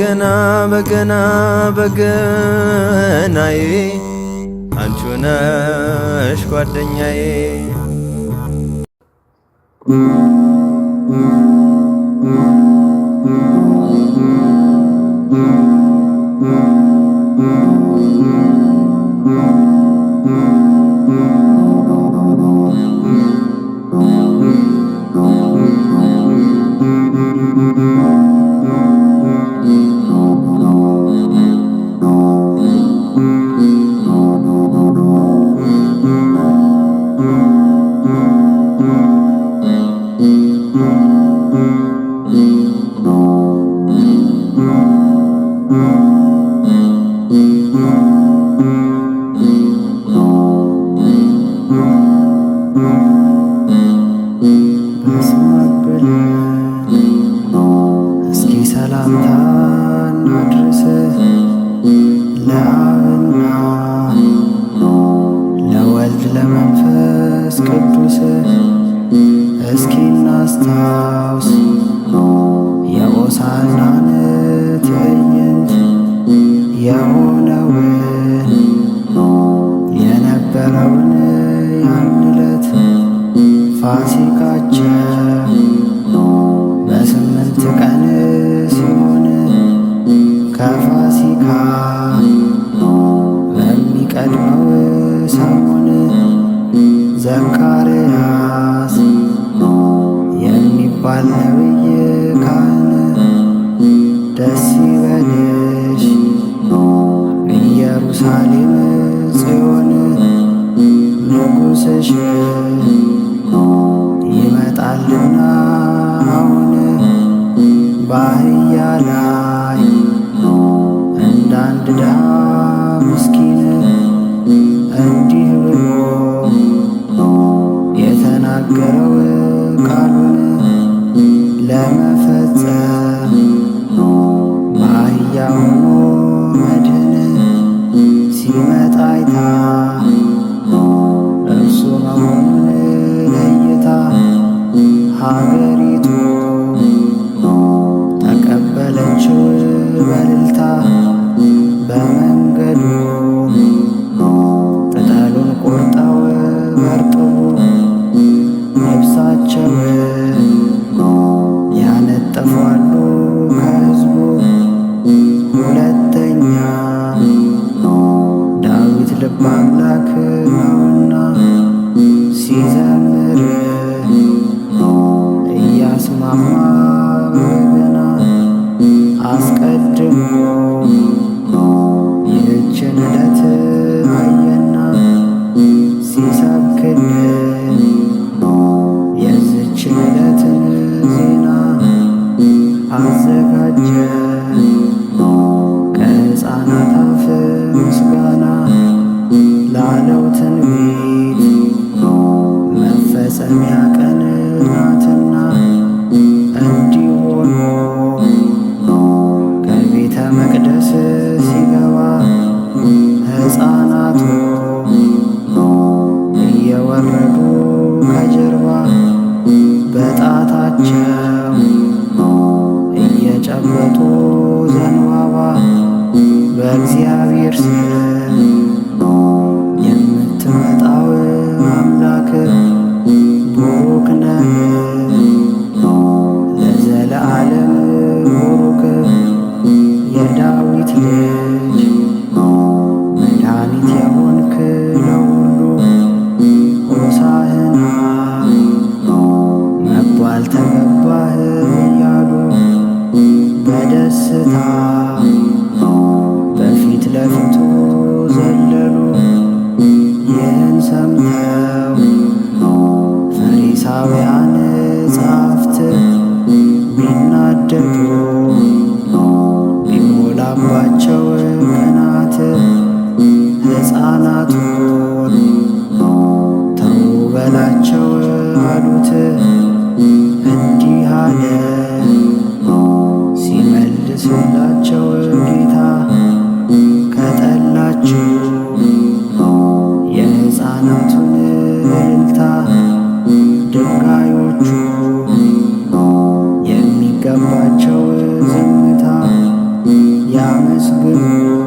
በገና በገና በገናዬ አንቺ ነሽ ጓደኛዬ። እስኪ ሰላምታ እናድርስ ለአብና ለወልድ ለመንፈስ ቅዱስ። እስኪ እናስታውስ የሆሳዕናን ትዕይንት የሆነውን የነበረውን ያን ዕለት ፋሲካቸው በ8 ቀን ሲሆን ከፋሲካ በሚቀድመው ሰሞን ዘካርያስ የሚባል ነቢይ ካህን ደስ ይበልሽ ኢየሩሳሌም ጽዮን ንጉሥሽ ይመጣልና አሁን በአህያ ላይ እንዳንድ ድሃ ምስኪን እንዲህ ብሎ የተናገረው ቃሉን ለመፈጸም በአህያ ሆኖ መድህን ሲመጣ አይታ እርሱ መሆኑን ለይታ ሀገሪቱ ተቀበለችው በእልልታ። በመንገዱ ቅጠሉን ቆርጠው በርጥቡ ልብሳቸውን ያነጠፏሉ ከሕዝቡ። ሁለተኛ ዳዊት ልበ አምላክ ነውና ሲዘምር እያስማማ በገና አስቀድሞ ይህችን ዕለት አየና ሲሰብክልን የዝችን ዕለትን ዜና አዘጋጀ። ከሕፃናት አፍ ምስጋና ላለው ትንቢት መፈጸሚያ ቀን ናትና እንዲህ ሆኖ ከቤተ መቅደስ ሲገባ ሕፃናቱ እየወረዱ ከጀርባ በጣታቸው እየጨበጡ ዘንባባ በእግዚአብሔር ስም የምትመጣው አምላክ ቡሩክ ነህ ለዘለዓለም ቡሩክ የዳዊት ልጅ መድኃኒት የሆንክ ለሁሉ ሆሳዕና መባል ተገባህ እያሉ በደስታ በፊት ለፊቱ ዘለሉ። ይህን ሰምተው ፈሪሳውያን ጸሐፍት ቢናደዱ ቢሞላባቸው ቅናት ሕፃናቱን ተው በላቸው አሉት። እንዲህ አለ ሲመልስላቸው ጌታ ከጠላችሁ የሕፃናቱን እልልታ ድንጋዮቹ የሚገባቸው ዝምታ አመስግኑ